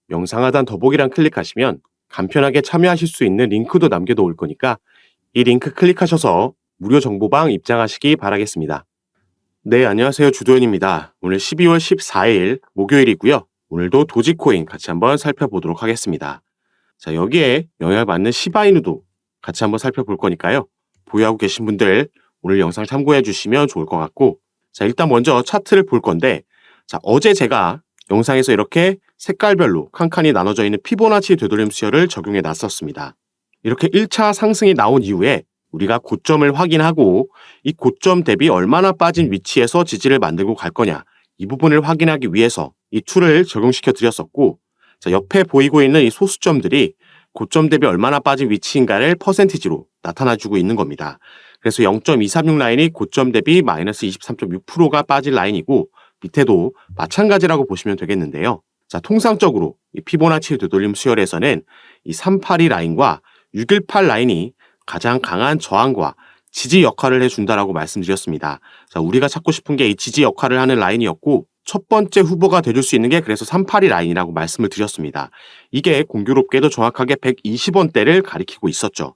영상 하단 더보기란 클릭하시면 간편하게 참여하실 수 있는 링크도 남겨놓을 거니까 이 링크 클릭하셔서 무료 정보방 입장하시기 바라겠습니다. 네, 안녕하세요. 주도현입니다. 오늘 12월 14일 목요일이고요. 오늘도 도지코인 같이 한번 살펴보도록 하겠습니다. 자, 여기에 영향을 받는 시바이누도 같이 한번 살펴볼 거니까요. 보유하고 계신 분들 오늘 영상 참고해 주시면 좋을 것 같고, 자, 일단 먼저 차트를 볼 건데, 자, 어제 제가 영상에서 이렇게 색깔별로 칸칸이 나눠져 있는 피보나치 되돌림 수열을 적용해 놨었습니다. 이렇게 1차 상승이 나온 이후에 우리가 고점을 확인하고 이 고점 대비 얼마나 빠진 위치에서 지지를 만들고 갈 거냐, 이 부분을 확인하기 위해서 이 툴을 적용시켜 드렸었고, 자, 옆에 보이고 있는 이 소수점들이 고점 대비 얼마나 빠진 위치인가를 퍼센티지로 나타나주고 있는 겁니다. 그래서 0.236 라인이 고점 대비 마이너스 23.6%가 빠진 라인이고, 밑에도 마찬가지라고 보시면 되겠는데요. 자, 통상적으로 이 피보나치 되돌림 수열에서는 이 382 라인과 618 라인이 가장 강한 저항과 지지 역할을 해준다라고 말씀드렸습니다. 자, 우리가 찾고 싶은 게 이 지지 역할을 하는 라인이었고, 첫 번째 후보가 되줄 수 있는 게 그래서 382 라인이라고 말씀을 드렸습니다. 이게 공교롭게도 정확하게 120원대를 가리키고 있었죠.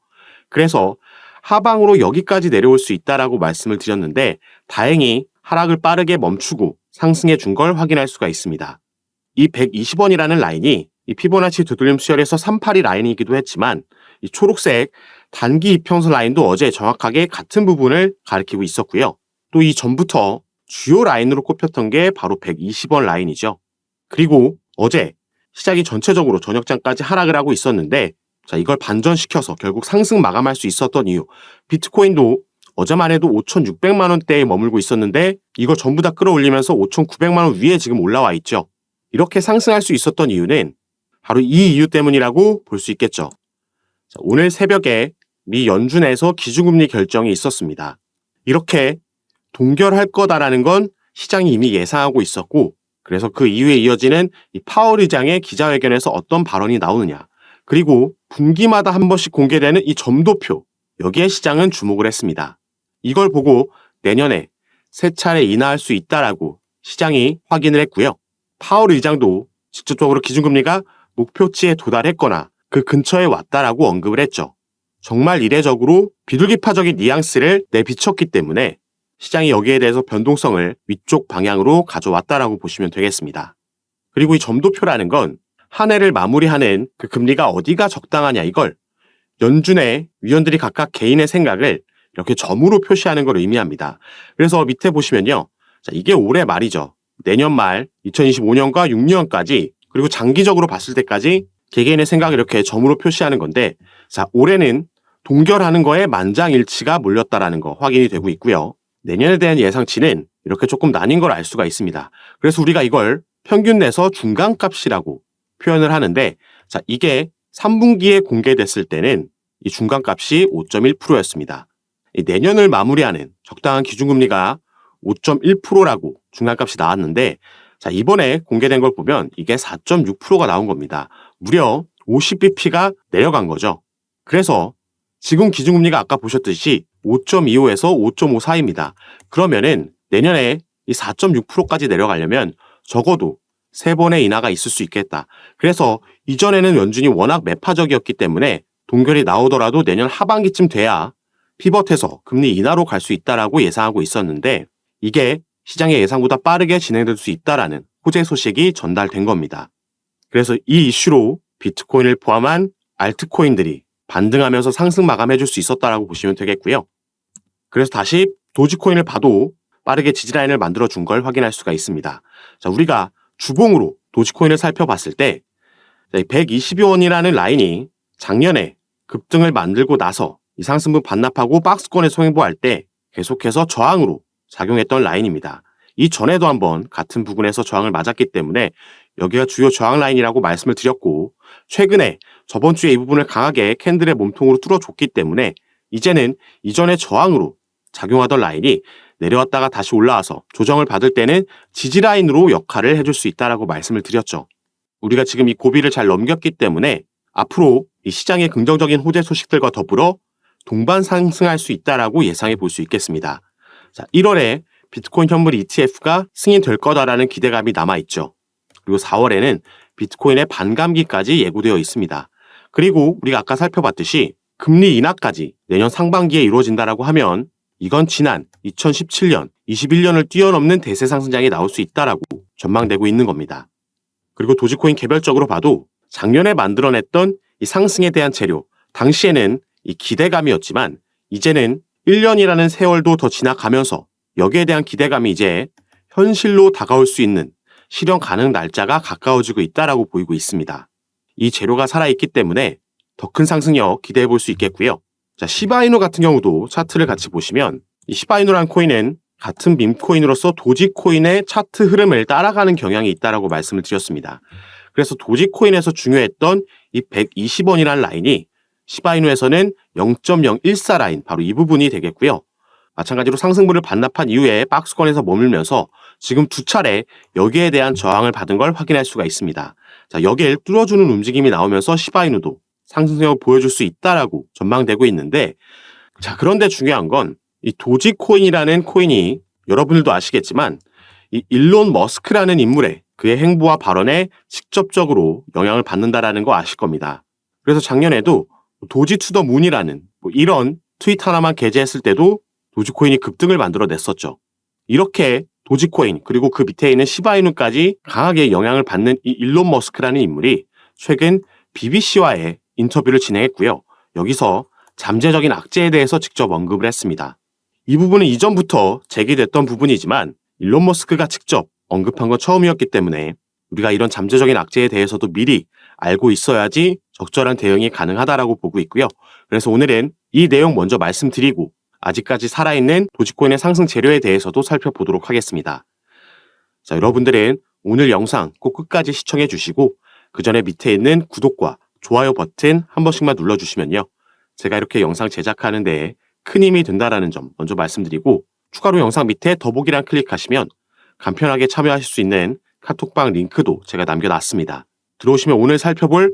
그래서 하방으로 여기까지 내려올 수 있다라고 말씀을 드렸는데, 다행히 하락을 빠르게 멈추고 상승해 준 걸 확인할 수가 있습니다. 이 120원이라는 라인이 이 피보나치 되돌림 수열에서 382 라인이기도 했지만, 이 초록색 단기 이평선 라인도 어제 정확하게 같은 부분을 가리키고 있었고요. 또 이 전부터 주요 라인으로 꼽혔던 게 바로 120원 라인이죠. 그리고 어제 시장이 전체적으로 저녁장까지 하락을 하고 있었는데, 자, 이걸 반전시켜서 결국 상승 마감할 수 있었던 이유, 비트코인도 어제만 해도 5,600만 원대에 머물고 있었는데 이걸 전부 다 끌어올리면서 5,900만 원 위에 지금 올라와 있죠. 이렇게 상승할 수 있었던 이유는 바로 이 이유 때문이라고 볼 수 있겠죠. 자, 오늘 새벽에 미 연준에서 기준금리 결정이 있었습니다. 이렇게 동결할 거다라는 건 시장이 이미 예상하고 있었고, 그래서 그 이후에 이어지는 이 파월 의장의 기자회견에서 어떤 발언이 나오느냐, 그리고 분기마다 한 번씩 공개되는 이 점도표, 여기에 시장은 주목을 했습니다. 이걸 보고 내년에 세 차례 인하할 수 있다라고 시장이 확인을 했고요. 파월 의장도 직접적으로 기준금리가 목표치에 도달했거나 그 근처에 왔다라고 언급을 했죠. 정말 이례적으로 비둘기파적인 뉘앙스를 내비쳤기 때문에 시장이 여기에 대해서 변동성을 위쪽 방향으로 가져왔다라고 보시면 되겠습니다. 그리고 이 점도표라는 건 한 해를 마무리하는 그 금리가 어디가 적당하냐, 이걸 연준의 위원들이 각각 개인의 생각을 이렇게 점으로 표시하는 걸 의미합니다. 그래서 밑에 보시면요. 자, 이게 올해 말이죠. 내년 말 2025년과 6년까지, 그리고 장기적으로 봤을 때까지 개개인의 생각을 이렇게 점으로 표시하는 건데, 자, 올해는 동결하는 거에 만장일치가 몰렸다라는 거 확인이 되고 있고요. 내년에 대한 예상치는 이렇게 조금 나뉜 걸 알 수가 있습니다. 그래서 우리가 이걸 평균 내서 중간값이라고 표현을 하는데, 자, 이게 3분기에 공개됐을 때는 이 중간값이 5.1%였습니다. 내년을 마무리하는 적당한 기준금리가 5.1%라고 중간값이 나왔는데, 자, 이번에 공개된 걸 보면 이게 4.6%가 나온 겁니다. 무려 50bp가 내려간 거죠. 그래서 지금 기준금리가 아까 보셨듯이 5.25에서 5.5 사이입니다. 그러면은 내년에 이 4.6%까지 내려가려면 적어도 3번의 인하가 있을 수 있겠다. 그래서 이전에는 연준이 워낙 매파적이었기 때문에 동결이 나오더라도 내년 하반기쯤 돼야 피벗해서 금리 인하로 갈 수 있다라고 예상하고 있었는데, 이게 시장의 예상보다 빠르게 진행될 수 있다라는 호재 소식이 전달된 겁니다. 그래서 이 이슈로 비트코인을 포함한 알트코인들이 반등하면서 상승 마감해줄 수 있었다라고 보시면 되겠고요. 그래서 다시 도지코인을 봐도 빠르게 지지라인을 만들어준 걸 확인할 수가 있습니다. 자, 우리가 주봉으로 도지코인을 살펴봤을 때 120원이라는 라인이 작년에 급등을 만들고 나서 이 상승분 반납하고 박스권에 소행보할 때 계속해서 저항으로 작용했던 라인입니다. 이전에도 한번 같은 부근에서 저항을 맞았기 때문에 여기가 주요 저항 라인이라고 말씀을 드렸고, 최근에 저번 주에 이 부분을 강하게 캔들의 몸통으로 뚫어줬기 때문에 이제는 이전의 저항으로 작용하던 라인이 내려왔다가 다시 올라와서 조정을 받을 때는 지지라인으로 역할을 해줄 수 있다라고 말씀을 드렸죠. 우리가 지금 이 고비를 잘 넘겼기 때문에 앞으로 이 시장의 긍정적인 호재 소식들과 더불어 동반 상승할 수 있다라고 예상해 볼 수 있겠습니다. 자, 1월에 비트코인 현물 ETF가 승인될 거다라는 기대감이 남아있죠. 그리고 4월에는 비트코인의 반감기까지 예고되어 있습니다. 그리고 우리가 아까 살펴봤듯이 금리 인하까지 내년 상반기에 이루어진다라고 하면 이건 지난 2017년, 21년을 뛰어넘는 대세 상승장이 나올 수 있다라고 전망되고 있는 겁니다. 그리고 도지코인 개별적으로 봐도 작년에 만들어냈던 이 상승에 대한 재료, 당시에는 이 기대감이었지만 이제는 1년이라는 세월도 더 지나가면서 여기에 대한 기대감이 이제 현실로 다가올 수 있는 실현 가능 날짜가 가까워지고 있다라고 보이고 있습니다. 이 재료가 살아있기 때문에 더 큰 상승력 기대해 볼 수 있겠고요. 자, 시바이누 같은 경우도 차트를 같이 보시면 이 시바이누라는 코인은 같은 밈코인으로서 도지코인의 차트 흐름을 따라가는 경향이 있다라고 말씀을 드렸습니다. 그래서 도지코인에서 중요했던 이 120원이라는 라인이 시바이누에서는 0.014 라인, 바로 이 부분이 되겠고요. 마찬가지로 상승분을 반납한 이후에 박스권에서 머물면서 지금 두 차례 여기에 대한 저항을 받은 걸 확인할 수가 있습니다. 자, 여기를 뚫어주는 움직임이 나오면서 시바이누도 상승력을 보여줄 수 있다라고 전망되고 있는데, 자, 그런데 중요한 건 이 도지코인이라는 코인이 여러분들도 아시겠지만 이 일론 머스크라는 인물의 그의 행보와 발언에 직접적으로 영향을 받는다라는 거 아실 겁니다. 그래서 작년에도 도지 투 더 문이라는 이런 트윗 하나만 게재했을 때도 도지코인이 급등을 만들어냈었죠. 이렇게 도지코인 그리고 그 밑에 있는 시바이누까지 강하게 영향을 받는 이 일론 머스크라는 인물이 최근 BBC와의 인터뷰를 진행했고요. 여기서 잠재적인 악재에 대해서 직접 언급을 했습니다. 이 부분은 이전부터 제기됐던 부분이지만 일론 머스크가 직접 언급한 건 처음이었기 때문에 우리가 이런 잠재적인 악재에 대해서도 미리 알고 있어야지 적절한 대응이 가능하다라고 보고 있고요. 그래서 오늘은 이 내용 먼저 말씀드리고 아직까지 살아있는 도지코인의 상승 재료에 대해서도 살펴보도록 하겠습니다. 자, 여러분들은 오늘 영상 꼭 끝까지 시청해 주시고 그 전에 밑에 있는 구독과 좋아요 버튼 한 번씩만 눌러주시면요. 제가 이렇게 영상 제작하는 데에 큰 힘이 된다라는 점 먼저 말씀드리고, 추가로 영상 밑에 더보기란 클릭하시면 간편하게 참여하실 수 있는 카톡방 링크도 제가 남겨놨습니다. 들어오시면 오늘 살펴볼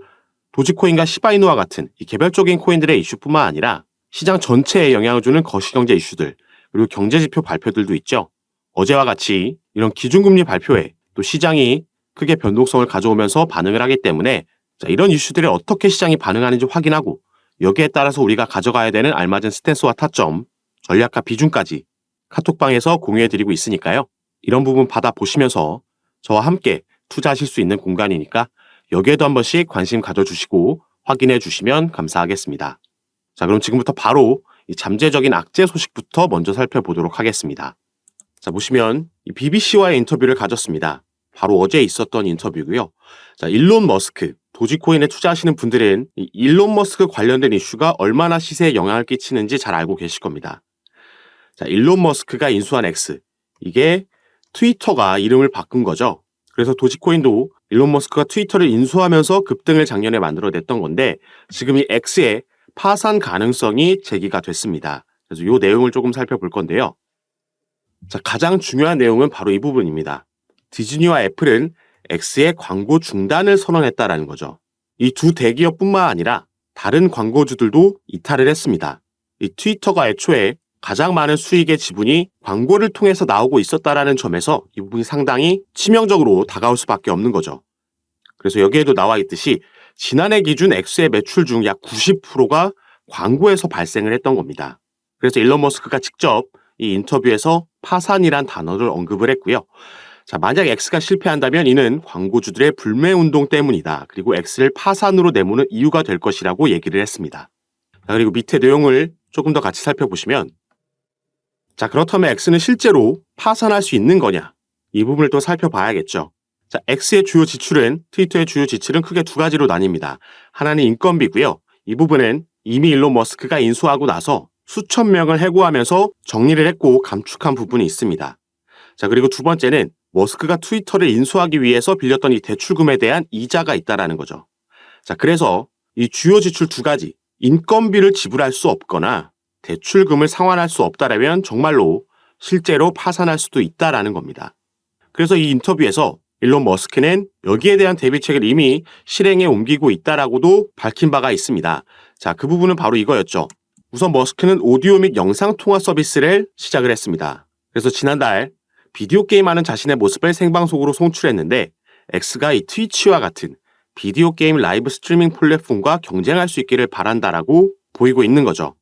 도지코인과 시바이누와 같은 이 개별적인 코인들의 이슈뿐만 아니라 시장 전체에 영향을 주는 거시경제 이슈들, 그리고 경제지표 발표들도 있죠. 어제와 같이 이런 기준금리 발표에 또 시장이 크게 변동성을 가져오면서 반응을 하기 때문에 자, 이런 이슈들에 어떻게 시장이 반응하는지 확인하고 여기에 따라서 우리가 가져가야 되는 알맞은 스탠스와 타점, 전략과 비중까지 카톡방에서 공유해드리고 있으니까요. 이런 부분 받아보시면서 저와 함께 투자하실 수 있는 공간이니까 여기에도 한 번씩 관심 가져주시고 확인해 주시면 감사하겠습니다. 자, 그럼 지금부터 바로 이 잠재적인 악재 소식부터 먼저 살펴보도록 하겠습니다. 자, 보시면 이 BBC와의 인터뷰를 가졌습니다. 바로 어제 있었던 인터뷰고요. 자, 일론 머스크, 도지코인에 투자하시는 분들은 이 일론 머스크 관련된 이슈가 얼마나 시세에 영향을 끼치는지 잘 알고 계실 겁니다. 자, 일론 머스크가 인수한 X, 이게 트위터가 이름을 바꾼 거죠. 그래서 도지코인도 일론 머스크가 트위터를 인수하면서 급등을 작년에 만들어냈던 건데 지금 이 X의 파산 가능성이 제기가 됐습니다. 그래서 이 내용을 조금 살펴볼 건데요. 자, 가장 중요한 내용은 바로 이 부분입니다. 디즈니와 애플은 X의 광고 중단을 선언했다라는 거죠. 이 두 대기업뿐만 아니라 다른 광고주들도 이탈을 했습니다. 이 트위터가 애초에 가장 많은 수익의 지분이 광고를 통해서 나오고 있었다라는 점에서 이 부분이 상당히 치명적으로 다가올 수밖에 없는 거죠. 그래서 여기에도 나와 있듯이 지난해 기준 X의 매출 중 약 90%가 광고에서 발생을 했던 겁니다. 그래서 일론 머스크가 직접 이 인터뷰에서 파산이란 단어를 언급을 했고요. 자, 만약 X가 실패한다면 이는 광고주들의 불매운동 때문이다. 그리고 X를 파산으로 내모는 이유가 될 것이라고 얘기를 했습니다. 자, 그리고 밑에 내용을 조금 더 같이 살펴보시면 자, 그렇다면 X는 실제로 파산할 수 있는 거냐? 이 부분을 또 살펴봐야겠죠. 자, X의 주요 지출은 트위터의 주요 지출은 크게 두 가지로 나뉩니다. 하나는 인건비고요. 이 부분은 이미 일론 머스크가 인수하고 나서 수천 명을 해고하면서 정리를 했고 감축한 부분이 있습니다. 자, 그리고 두 번째는 머스크가 트위터를 인수하기 위해서 빌렸던 이 대출금에 대한 이자가 있다라는 거죠. 자, 그래서 이 주요 지출 두 가지, 인건비를 지불할 수 없거나 대출금을 상환할 수 없다라면 정말로 실제로 파산할 수도 있다라는 겁니다. 그래서 이 인터뷰에서 일론 머스크는 여기에 대한 대비책을 이미 실행에 옮기고 있다라고도 밝힌 바가 있습니다. 자, 그 부분은 바로 이거였죠. 우선 머스크는 오디오 및 영상 통화 서비스를 시작을 했습니다. 그래서 지난달 비디오 게임하는 자신의 모습을 생방송으로 송출했는데 X가 이 트위치와 같은 비디오 게임 라이브 스트리밍 플랫폼과 경쟁할 수 있기를 바란다라고 보이고 있는 거죠.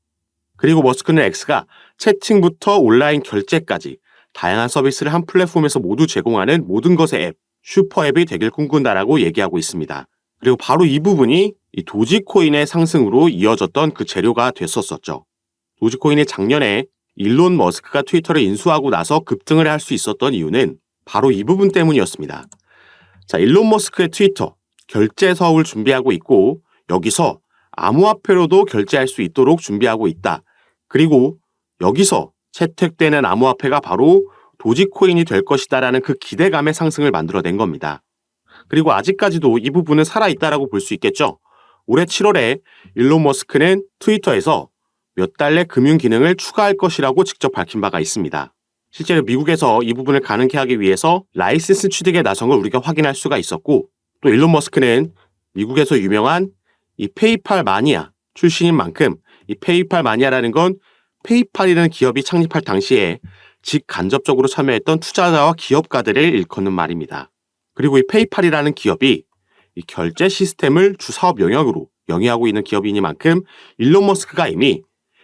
그리고 머스크는 X가 채팅부터 온라인 결제까지 다양한 서비스를 한 플랫폼에서 모두 제공하는 모든 것의 앱, 슈퍼앱이 되길 꿈꾼다라고 얘기하고 있습니다. 그리고 바로 이 부분이 이 도지코인의 상승으로 이어졌던 그 재료가 됐었죠. 도지코인이 작년에 일론 머스크가 트위터를 인수하고 나서 급등을 할 수 있었던 이유는 바로 이 부분 때문이었습니다. 자, 일론 머스크의 트위터 결제 사업을 준비하고 있고 여기서 암호화폐로도 결제할 수 있도록 준비하고 있다. 그리고 여기서 채택되는 암호화폐가 바로 도지코인이 될 것이다라는 그 기대감의 상승을 만들어낸 겁니다. 그리고 아직까지도 이 부분은 살아있다라고 볼 수 있겠죠. 올해 7월에 일론 머스크는 트위터에서 몇 달내 금융 기능을 추가할 것이라고 직접 밝힌 바가 있습니다. 실제로 미국에서 이 부분을 가능케 하기 위해서 라이센스 취득에 나선 걸 우리가 확인할 수가 있었고, 또 일론 머스크는 미국에서 유명한 이 페이팔 마니아 출신인 만큼 이 페이팔 마니아라는 건 페이팔이라는 기업이 창립할 당시에 직간접적으로 참여했던 투자자와 기업가들을 일컫는 말입니다. 그리고 이 페이팔이라는 기업이 이 결제 시스템을 주 사업 영역으로 영위하고 있는 기업이니만큼 일론 머스크가 이미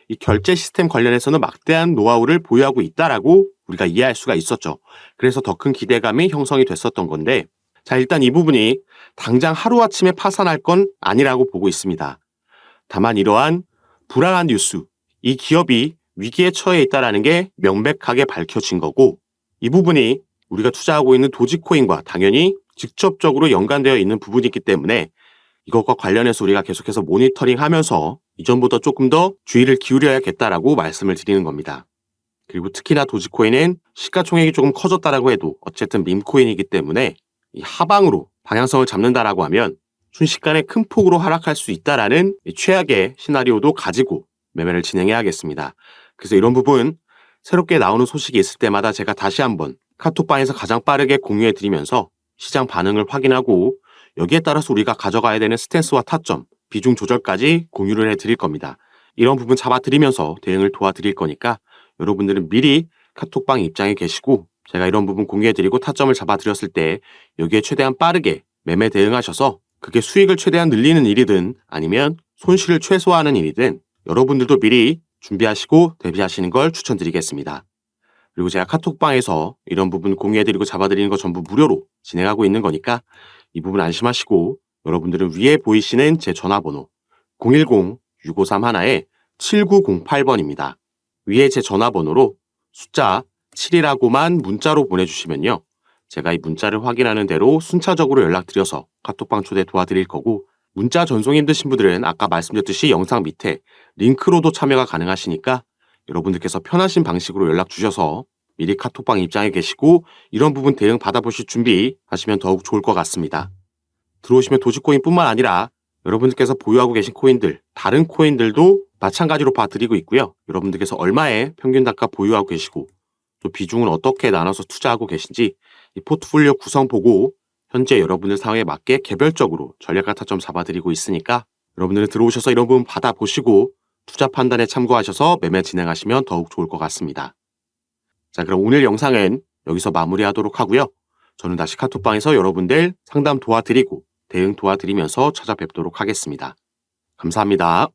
이 결제 시스템 관련해서는 막대한 노하우를 보유하고 있다라고 우리가 이해할 수가 있었죠. 그래서 더 큰 기대감이 형성이 됐었던 건데, 자, 일단 이 부분이 당장 하루아침에 파산할 건 아니라고 보고 있습니다. 다만 이러한 불안한 뉴스, 이 기업이 위기에 처해 있다는 게 명백하게 밝혀진 거고, 이 부분이 우리가 투자하고 있는 도지코인과 당연히 직접적으로 연관되어 있는 부분이 있기 때문에 이것과 관련해서 우리가 계속해서 모니터링하면서 이전보다 조금 더 주의를 기울여야겠다라고 말씀을 드리는 겁니다. 그리고 특히나 도지코인은 시가총액이 조금 커졌다라고 해도 어쨌든 밈코인이기 때문에 이 하방으로 방향성을 잡는다라고 하면 순식간에 큰 폭으로 하락할 수 있다라는 최악의 시나리오도 가지고 매매를 진행해야겠습니다. 그래서 이런 부분 새롭게 나오는 소식이 있을 때마다 제가 다시 한번 카톡방에서 가장 빠르게 공유해 드리면서 시장 반응을 확인하고 여기에 따라서 우리가 가져가야 되는 스탠스와 타점, 비중 조절까지 공유를 해드릴 겁니다. 이런 부분 잡아드리면서 대응을 도와드릴 거니까 여러분들은 미리 카톡방 입장에 계시고 제가 이런 부분 공유해드리고 타점을 잡아드렸을 때 여기에 최대한 빠르게 매매 대응하셔서 그게 수익을 최대한 늘리는 일이든 아니면 손실을 최소화하는 일이든 여러분들도 미리 준비하시고 대비하시는 걸 추천드리겠습니다. 그리고 제가 카톡방에서 이런 부분 공유해드리고 잡아드리는 거 전부 무료로 진행하고 있는 거니까 이 부분 안심하시고 여러분들은 위에 보이시는 제 전화번호 010-653-7908번입니다. 위에 제 전화번호로 숫자 7이라고만 문자로 보내주시면요. 제가 이 문자를 확인하는 대로 순차적으로 연락드려서 카톡방 초대 도와드릴 거고, 문자 전송이 힘드신 분들은 아까 말씀드렸듯이 영상 밑에 링크로도 참여가 가능하시니까 여러분들께서 편하신 방식으로 연락 주셔서 미리 카톡방 입장에 계시고 이런 부분 대응 받아보실 준비 하시면 더욱 좋을 것 같습니다. 들어오시면 도지코인뿐만 아니라 여러분들께서 보유하고 계신 코인들, 다른 코인들도 마찬가지로 봐드리고 있고요. 여러분들께서 얼마의 평균 단가 보유하고 계시고 또 비중은 어떻게 나눠서 투자하고 계신지 이 포트폴리오 구성 보고 현재 여러분들 상황에 맞게 개별적으로 전략과 타점 잡아드리고 있으니까 여러분들은 들어오셔서 이런 부분 받아보시고 투자 판단에 참고하셔서 매매 진행하시면 더욱 좋을 것 같습니다. 자, 그럼 오늘 영상은 여기서 마무리하도록 하고요. 저는 다시 카톡방에서 여러분들 상담 도와드리고 대응 도와드리면서 찾아뵙도록 하겠습니다. 감사합니다.